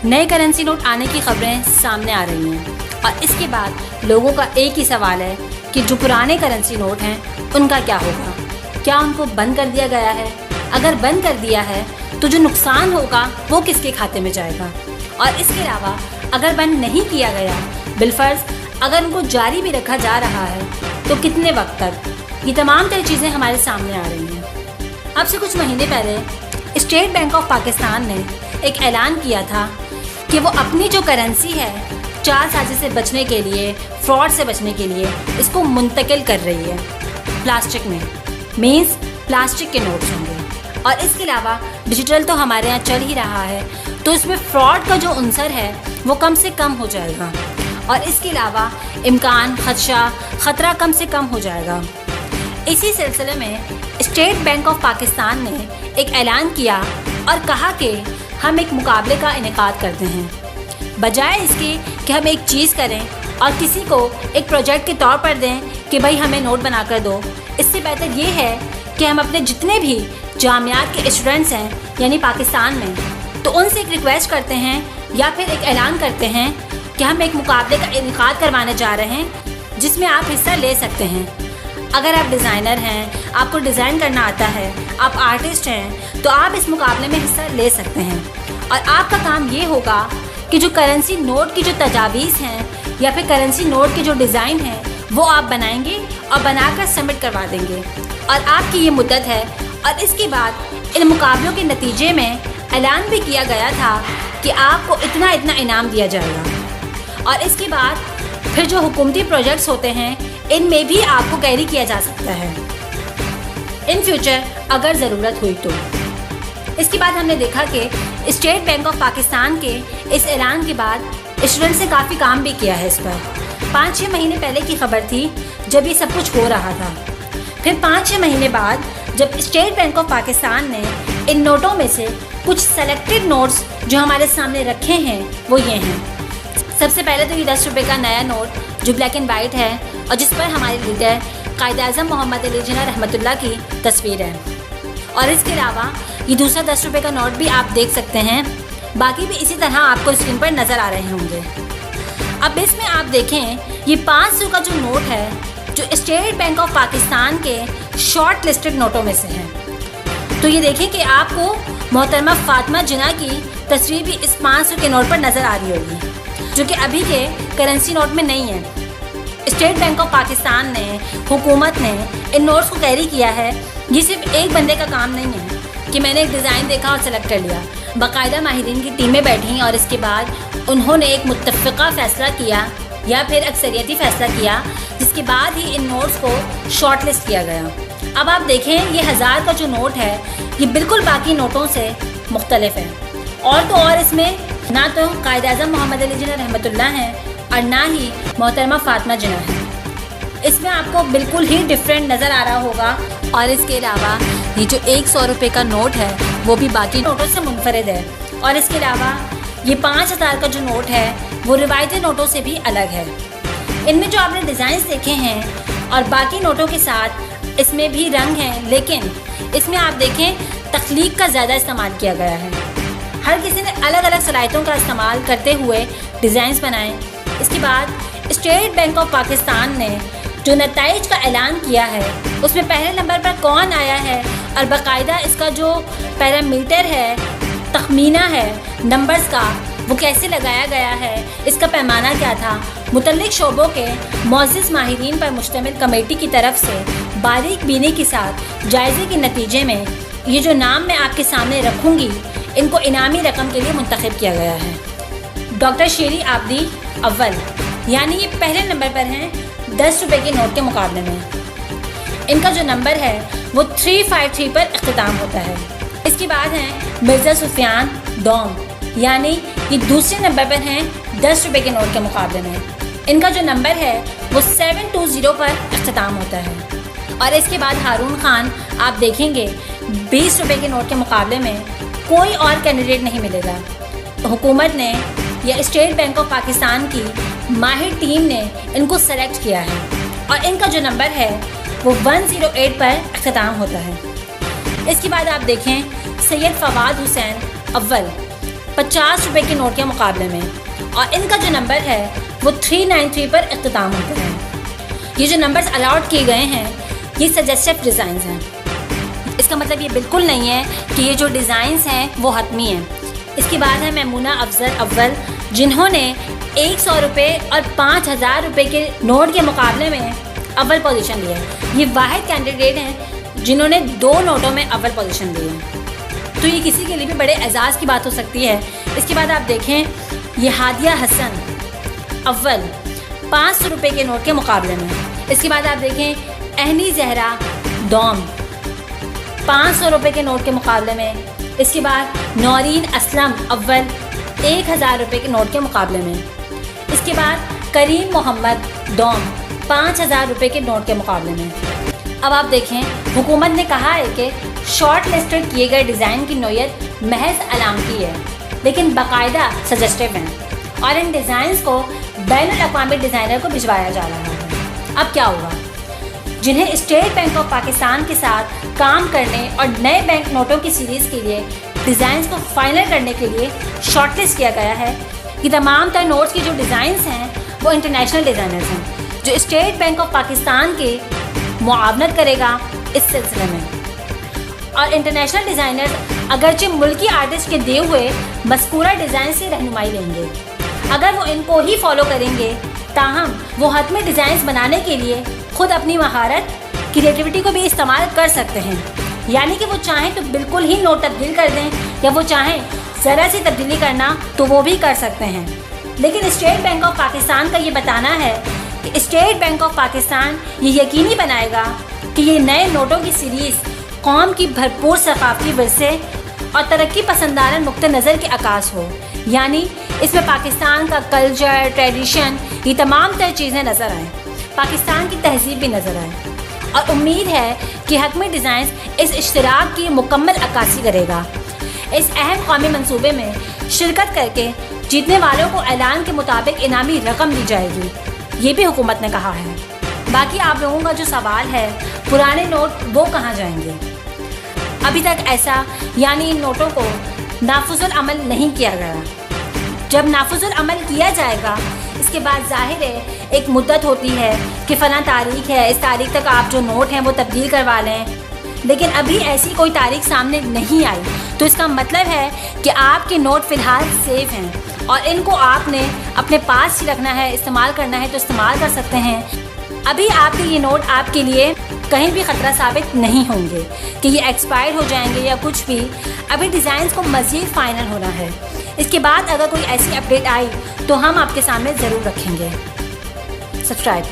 नए currency note आने की खबरें सामने आ रही हैं और इसके बाद लोगों का एक ही सवाल है कि जो पुराने करेंसी नोट हैं उनका क्या होगा। क्या उनको बंद कर दिया गया है? अगर बंद कर दिया है तो जो नुकसान होगा वो किसके खाते में जाएगा? और इसके अलावा अगर बंद नहीं किया गया, बिलफर्ज अगर उनको जारी भी रखा जा रहा है तो कितने वक्त तक? ये तमाम तरह चीज़ें हमारे सामने आ रही हैं। अब से कुछ महीने पहले स्टेट बैंक ऑफ पाकिस्तान ने एक ऐलान किया था कि वो अपनी जो करेंसी है जाल साजी से बचने के लिए, फ्रॉड से बचने के लिए इसको मुंतकिल कर रही है प्लास्टिक में। मीन्स प्लास्टिक के नोट्स होंगे और इसके अलावा डिजिटल तो हमारे यहाँ चल ही रहा है, तो इसमें फ्रॉड का जो अंसर है वो कम से कम हो जाएगा और इसके अलावा इम्कान, ख़तरा कम से कम हो जाएगा। इसी सिलसिले में स्टेट बैंक ऑफ पाकिस्तान ने एक ऐलान किया और कहा कि हम एक मुकाबले का इनेकाद करते हैं। बजाय इसके कि हम एक चीज़ करें और किसी को एक प्रोजेक्ट के तौर पर दें कि भाई हमें नोट बना कर दो, इससे बेहतर ये है कि हम अपने जितने भी जामियात के स्टूडेंट्स हैं यानी पाकिस्तान में, तो उनसे एक रिक्वेस्ट करते हैं या फिर एक ऐलान करते हैं कि हम एक मुकाबले का इनेकाद करवाने जा रहे हैं जिसमें आप हिस्सा ले सकते हैं। अगर आप डिज़ाइनर हैं, आपको डिज़ाइन करना आता है, आप आर्टिस्ट हैं, तो आप इस मुकाबले में हिस्सा ले सकते हैं और आपका काम ये होगा कि जो करेंसी नोट की जो तजावीज़ हैं या फिर करेंसी नोट के जो डिज़ाइन हैं वो आप बनाएंगे और बनाकर सबमिट करवा देंगे और आपकी ये मुद्दत है। और इसके बाद इन मुकाबलों के नतीजे में ऐलान भी किया गया था कि आपको इतना इतना इनाम दिया जाएगा और इसके बाद फिर जो हुकूमती प्रोजेक्ट्स होते हैं इनमें भी आपको कैरी किया जा सकता है इन फ्यूचर अगर ज़रूरत हुई तो। इसके बाद हमने देखा कि स्टेट बैंक ऑफ पाकिस्तान के इस ऐलान के बाद स्टूडेंट्स ने काफ़ी काम भी किया है इस पर। 5-6 महीने पहले की खबर थी जब ये सब कुछ हो रहा था। फिर 5-6 महीने बाद जब स्टेट बैंक ऑफ पाकिस्तान ने इन नोटों में से कुछ सेलेक्टेड नोट्स जो हमारे सामने रखे हैं वो ये हैं। सबसे पहले तो ये 10 रुपये का नया नोट जो ब्लैक एंड वाइट है और जिस पर हमारे लीडर कायद-ए-आज़म मोहम्मद अली जिन्ना रहमतुल्लाह की तस्वीर है। और इसके अलावा ये दूसरा 10 रुपये का नोट भी आप देख सकते हैं। बाकी भी इसी तरह आपको स्क्रीन पर नज़र आ रहे होंगे। अब इसमें आप देखें ये 500 का जो नोट है जो स्टेट बैंक ऑफ पाकिस्तान के शॉर्ट लिस्टेड नोटों में से है। तो ये देखें कि आपको मोहतरमा फातिमा जिन्ना की तस्वीर भी इस 500 के नोट पर नज़र आ रही होगी जो कि अभी के करेंसी नोट में नहीं है। स्टेट बैंक ऑफ पाकिस्तान ने, हुकूमत ने इन नोट्स को कैरी किया है। ये सिर्फ एक बंदे का काम नहीं है कि मैंने एक डिज़ाइन देखा और सेलेक्ट कर लिया। बाकायदा माहिरीन की टीमें बैठी और इसके बाद उन्होंने एक मुत्तफ़िक़ा फ़ैसला किया या फिर अक्सरियती फ़ैसला किया जिसके बाद ही इन नोट्स को शॉर्ट लिस्ट किया गया। अब आप देखें ये 1000 का जो नोट है ये बिल्कुल बाकी नोटों से मुख्तलिफ है और तो और इसमें ना तो कायद-ए-आज़म मोहम्मद अली जिन्ना रहमतुल्लाह हैं और ना ही मोहतरमा फातिमा जिन्ना है। इसमें आपको बिल्कुल ही डिफरेंट नज़र आ रहा होगा। और इसके अलावा ये जो 100 रुपये का नोट है वो भी बाकी नोटों से मुनफरिद है और इसके अलावा ये 5000 का जो नोट है वो रिवायती नोटों से भी अलग है। इनमें जो आपने डिज़ाइंस देखे हैं और बाकी नोटों के साथ इसमें भी रंग हैं, लेकिन इसमें आप देखें तख्लीक का ज़्यादा इस्तेमाल किया गया है। हर किसी ने अलग अलग सलाहियतों का इस्तेमाल करते हुए डिज़ाइंस बनाए। इसके बाद स्टेट बैंक ऑफ पाकिस्तान ने जो नताइज का ऐलान किया है उसमें पहले नंबर पर कौन आया है और बाकायदा इसका जो पैरामीटर है, तखमीना है नंबर्स का, वो कैसे लगाया गया है, इसका पैमाना क्या था, मुतल्लिक शोबों के मुअज़्ज़िज़ माहिरीन पर मुश्तमिल कमेटी की तरफ से बारीक बीनी के साथ जायज़े के नतीजे में ये जो नाम मैं आपके सामने रखूँगी इनको इनामी रकम के लिए मुंतखब किया गया है। डॉक्टर शेरी आबदी अव्वल यानी ये पहले नंबर पर हैं 10 रुपये के नोट के मुकाबले में। इनका जो नंबर है वो 353 पर इख्तिताम होता है। इसके बाद हैं मिर्ज़ा सुफियान डोम यानी ये दूसरे नंबर पर हैं 10 रुपये के नोट के मुकाबले में। इनका जो नंबर है वो 720 पर इख्तिताम होता है। और इसके बाद हारून खान आप देखेंगे 20 रुपये के नोट के मुकाबले में कोई और कैंडिडेट नहीं मिलेगा। हुकूमत ने या स्टेट बैंक ऑफ पाकिस्तान की माहिर टीम ने इनको सेलेक्ट किया है और इनका जो नंबर है वो 108 पर इख्तिताम होता है। इसके बाद आप देखें सैयद फवाद हुसैन अव्वल 50 रुपए के नोट के मुकाबले में, और इनका जो नंबर है वो 393 पर इख्तिताम होता है। ये जो नंबर्स अलाउड किए गए हैं ये सजेस्टिव डिज़ाइंस हैं। इसका मतलब ये बिल्कुल नहीं है कि ये जो डिज़ाइंस हैं वो हतमी हैं। इसके बाद है मैमूना अफजल अव्वल, जिन्होंने 100 रुपये और 5000 रुपये के नोट के मुकाबले में अव्वल पोजीशन ली है। ये वाहिद कैंडिडेट हैं जिन्होंने 2 नोटों में अव्वल पोजीशन ली है, तो ये किसी के लिए भी बड़े एजाज़ की बात हो सकती है। इसके बाद आप देखें ये हादिया हसन अव्वल 500 रुपये के नोट के मुकाबले में। इसके बाद आप देखें अहनी जहरा डॉम 500 रुपये के नोट के मुकाबले में। इसके बाद नौरीन असलम अव्वल 1000 रुपये के नोट के मुकाबले में। इसके बाद करीम मोहम्मद डॉम 5000 रुपये के नोट के मुकाबले में। अब आप देखें हुकूमत ने कहा है कि शॉर्ट लिस्टेड किए गए डिज़ाइन की नौयत महज अलामती है, लेकिन बाकायदा सजेस्टिव हैं और इन डिज़ाइंस को बैनुल अक़वामी डिज़ाइनर को भिजवाया जा रहा है। अब क्या होगा? जिन्हें स्टेट बैंक ऑफ पाकिस्तान के साथ काम करने और नए बैंक नोटों की सीरीज़ के लिए डिज़ाइंस को फाइनल करने के लिए शॉर्टलिस्ट किया गया है कि तमाम तर नोट्स की जो डिज़ाइंस हैं वो इंटरनेशनल डिज़ाइनर्स हैं, जो स्टेट बैंक ऑफ पाकिस्तान के मुआवनत करेगा इस सिलसिले में। और इंटरनेशनल डिज़ाइनर्स अगरचे मुल्की आर्टिस्ट के दिए हुए मज़कूरा डिज़ाइन से रहनुमाई लेंगे। अगर वो इनको ही फॉलो करेंगे, ताहम वो हतमी डिज़ाइंस बनाने के लिए खुद अपनी महारत क्रिएटिविटी को भी इस्तेमाल कर सकते हैं। यानी कि वो चाहें तो बिल्कुल ही नोट तब्दील कर दें, या वो चाहें ज़रा सी तब्दीली करना तो वो भी कर सकते हैं। लेकिन स्टेट बैंक ऑफ पाकिस्तान का ये बताना है कि स्टेट बैंक ऑफ पाकिस्तान ये यकीनी बनाएगा कि ये नए नोटों की सीरीज़ कौम की भरपूर सकाफ़ती विरसे और तरक्की पसंदाना नुक्ते नज़र के अक्कास हो। यानी इसमें पाकिस्तान का कल्चर, ट्रेडिशन, ये तमाम तर चीज़ें नज़र आएँ, पाकिस्तान की तहजीब भी नज़र आए। और उम्मीद है कि हतमी डिज़ाइंस इस इश्तिराक की मुकम्मल अक्कासी करेगा। इस अहम कौमी मंसूबे में शिरकत करके जीतने वालों को ऐलान के मुताबिक इनामी रकम दी जाएगी, ये भी हुकूमत ने कहा है। बाकी आप लोगों का जो सवाल है पुराने नोट वो कहाँ जाएंगे? अभी तक ऐसा यानी इन नोटों को नाफुजुल अमल नहीं किया गया। जब नाफुजुल अमल किया जाएगा इसके बाद ज़ाहिर है एक मुद्दत होती है कि फ़लाँ तारीख़ है, इस तारीख़ तक आप जो नोट हैं वो तब्दील करवा लें, लेकिन अभी ऐसी कोई तारीख़ सामने नहीं आई। तो इसका मतलब है कि आपके नोट फ़िलहाल सेफ़ हैं और इनको आपने अपने पास ही रखना है, इस्तेमाल करना है तो इस्तेमाल कर सकते हैं। अभी आपके ये नोट आपके लिए कहीं भी ख़तरा साबित नहीं होंगे कि ये एक्सपायर हो जाएंगे या कुछ भी। अभी डिज़ाइंस को मज़ीद फ़ाइनल होना है। इसके बाद अगर कोई ऐसी अपडेट आई तो हम आपके सामने ज़रूर रखेंगे। सब्सक्राइब।